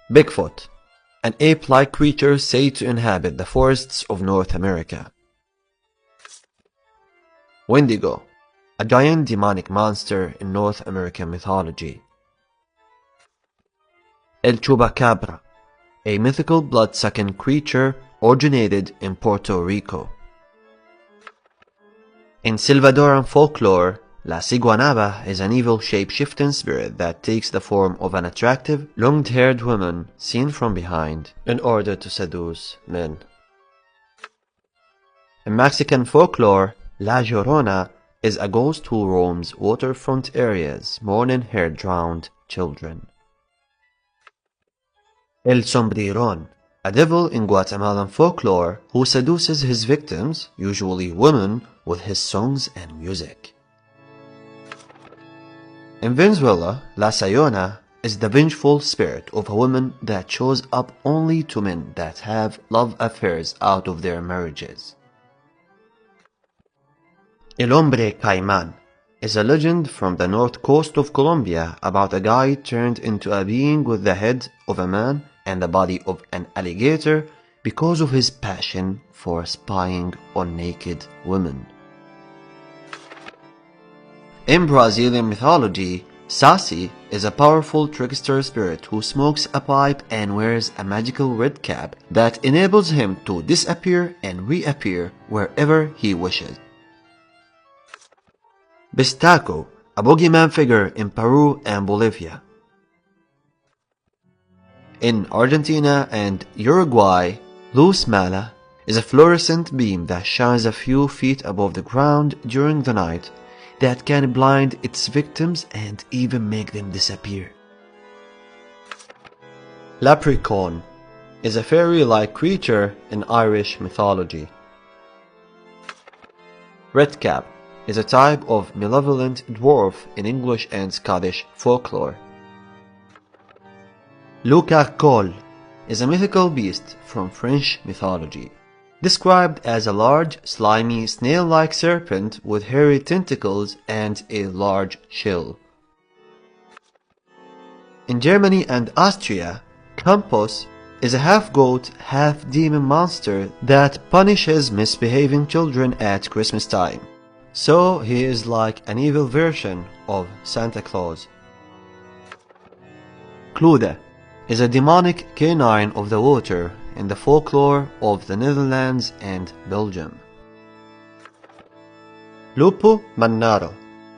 Bigfoot, an ape-like creature said to inhabit the forests of North America. Wendigo, a giant demonic monster in North American mythology. El Chupacabra, a mythical blood-sucking creature originated in Puerto Rico. In Salvadoran folklore, La Ciguanaba is an evil shape-shifting spirit that takes the form of an attractive, long-haired woman seen from behind in order to seduce men. In Mexican folklore, La Llorona is a ghost who roams waterfront areas mourning her drowned children. El Sombreron, a devil in Guatemalan folklore who seduces his victims, usually women, with his songs and music. In Venezuela, La Sayona is the vengeful spirit of a woman that shows up only to men that have love affairs out of their marriages. El Hombre Caimán is a legend from the north coast of Colombia about a guy turned into a being with the head of a man and the body of an alligator because of his passion for spying on naked women. In Brazilian mythology, Saci is a powerful trickster spirit who smokes a pipe and wears a magical red cap that enables him to disappear and reappear wherever he wishes. Bistaco, a boogeyman figure in Peru and Bolivia. In Argentina and Uruguay, Luz Mala is a fluorescent beam that shines a few feet above the ground during the night that can blind its victims and even make them disappear. Leprechaun is a fairy-like creature in Irish mythology. Redcap is a type of malevolent dwarf in English and Scottish folklore. Lucac is a mythical beast from French mythology, described as a large, slimy, snail-like serpent with hairy tentacles and a large shell. In Germany and Austria, Krampus is a half-goat, half-demon monster that punishes misbehaving children at Christmas time. So he is like an evil version of Santa Claus. Clude is a demonic canine of the water in the folklore of the Netherlands and Belgium. Lupo Mannaro,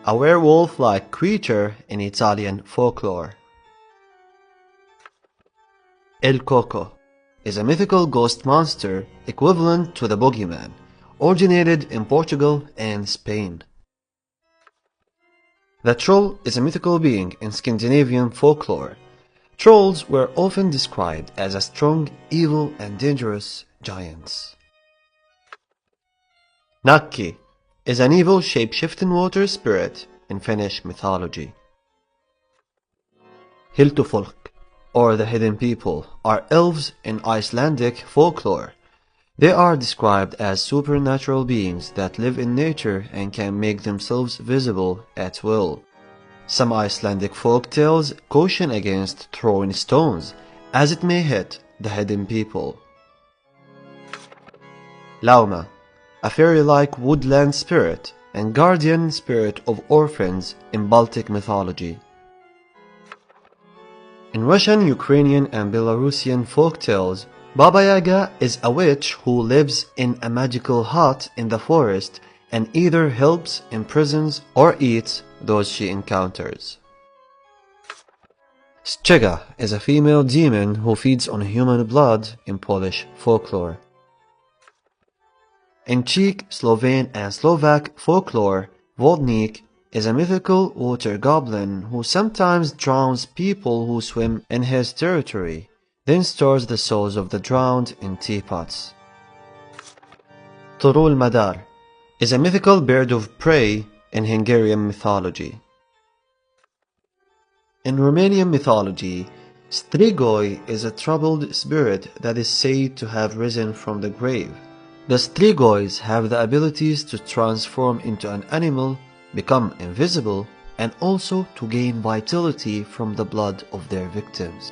a werewolf-like creature in Italian folklore. El Coco is a mythical ghost monster equivalent to the boogeyman, originated in Portugal and Spain. The troll is a mythical being in Scandinavian folklore. Trolls were often described as a strong, evil, and dangerous giants. Nakki is an evil shape-shifting water spirit in Finnish mythology. Hiltufolk, or the hidden people, are elves in Icelandic folklore. They are described as supernatural beings that live in nature and can make themselves visible at will. Some Icelandic folk tales caution against throwing stones, as it may hit the hidden people. Lauma, a fairy-like woodland spirit and guardian spirit of orphans in Baltic mythology. In Russian, Ukrainian, and Belarusian folktales, Baba Yaga is a witch who lives in a magical hut in the forest and either helps, imprisons, or eats those she encounters. Szczega is a female demon who feeds on human blood in Polish folklore. In Czech, Slovene, and Slovak folklore, Vodnik is a mythical water goblin who sometimes drowns people who swim in his territory, then stores the souls of the drowned in teapots. Torul Madar is a mythical bird of prey in Hungarian mythology. In Romanian mythology, Strigoi is a troubled spirit that is said to have risen from the grave. The Strigois have the abilities to transform into an animal, become invisible, and also to gain vitality from the blood of their victims.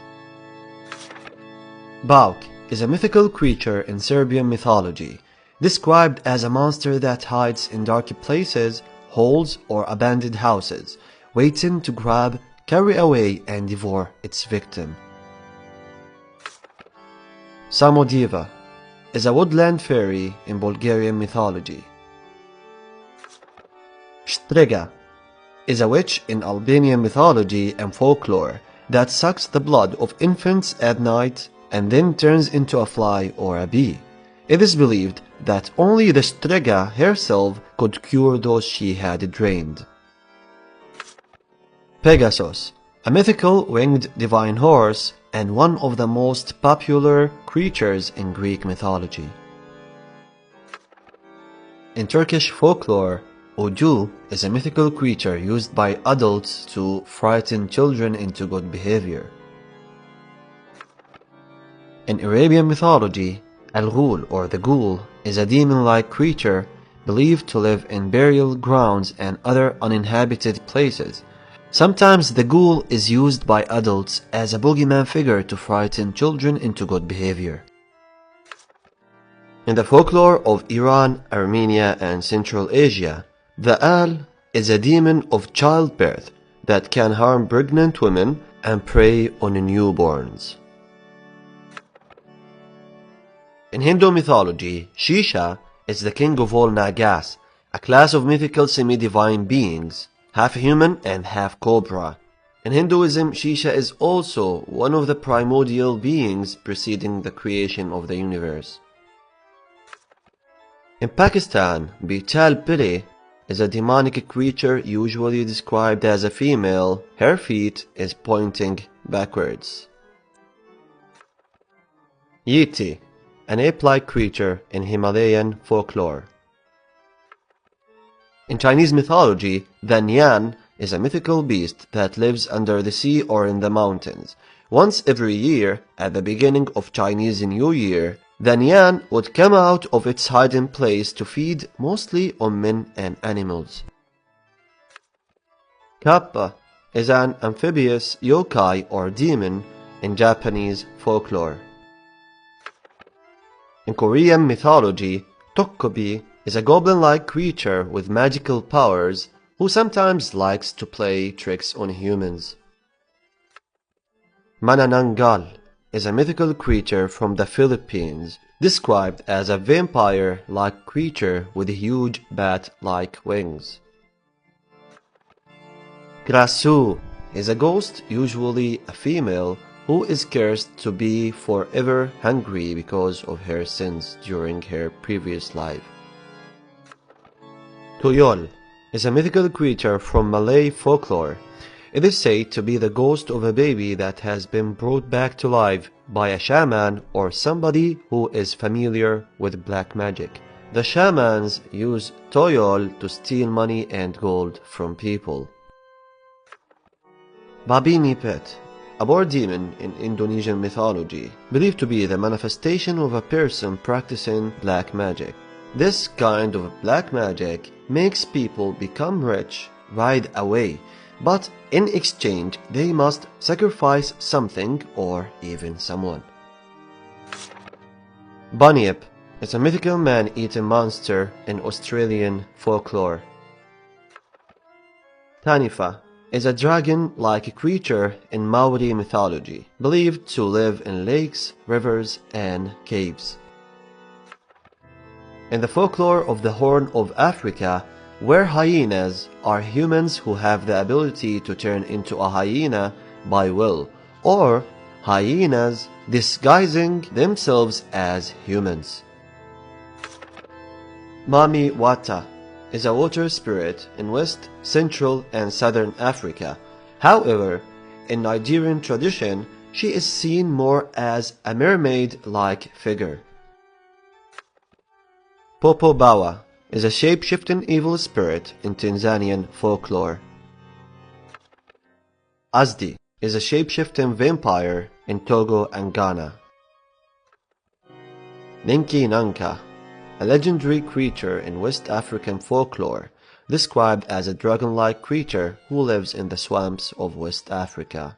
Bauk is a mythical creature in Serbian mythology, described as a monster that hides in dark places, holes, or abandoned houses, waiting to grab, carry away, and devour its victim. Samodieva is a woodland fairy in Bulgarian mythology. Strega is a witch in Albanian mythology and folklore that sucks the blood of infants at night and then turns into a fly or a bee. It is believed that only the Strega herself could cure those she had drained. Pegasus, a mythical winged divine horse and one of the most popular creatures in Greek mythology. In Turkish folklore, Udu is a mythical creature used by adults to frighten children into good behavior. In Arabian mythology, Al-Ghul or the Ghoul is a demon-like creature believed to live in burial grounds and other uninhabited places. Sometimes the Ghoul is used by adults as a boogeyman figure to frighten children into good behavior. In the folklore of Iran, Armenia, and Central Asia, the Al is a demon of childbirth that can harm pregnant women and prey on newborns. In Hindu mythology, Shisha is the king of all Nagas, a class of mythical semi-divine beings, half human and half cobra. In Hinduism, Shisha is also one of the primordial beings preceding the creation of the universe. In Pakistan, Bichal Piri is a demonic creature usually described as a female. Her feet is pointing backwards. Yeti, an ape-like creature in Himalayan folklore. In Chinese mythology, the Nian is a mythical beast that lives under the sea or in the mountains. Once every year, at the beginning of Chinese New Year, the Nian would come out of its hiding place to feed mostly on men and animals. Kappa is an amphibious yokai or demon in Japanese folklore. In Korean mythology, Tokkobi is a goblin-like creature with magical powers who sometimes likes to play tricks on humans. Manananggal is a mythical creature from the Philippines, described as a vampire-like creature with huge bat-like wings. Grasu is a ghost, usually a female, who is cursed to be forever hungry because of her sins during her previous life. Tuyol is a mythical creature from Malay folklore. It is said to be the ghost of a baby that has been brought back to life by a shaman or somebody who is familiar with black magic. The shamans use Tuyol to steal money and gold from people. Babi Ngepet, a boar demon in Indonesian mythology, believed to be the manifestation of a person practicing black magic. This kind of black magic makes people become rich right away, but in exchange they must sacrifice something or even someone. Bunyip is a mythical man-eating monster in Australian folklore. Tanifa is a dragon-like creature in Maori mythology, believed to live in lakes, rivers, and caves. In the folklore of the Horn of Africa, where hyenas are humans who have the ability to turn into a hyena by will, or hyenas disguising themselves as humans. Mami Wata is a water spirit in West, Central, and Southern Africa. However, in Nigerian tradition, she is seen more as a mermaid-like figure. Popo Bawa is a shape-shifting evil spirit in Tanzanian folklore. Azdi is a shape-shifting vampire in Togo and Ghana. Ninki Nanka, a legendary creature in West African folklore, described as a dragon-like creature who lives in the swamps of West Africa.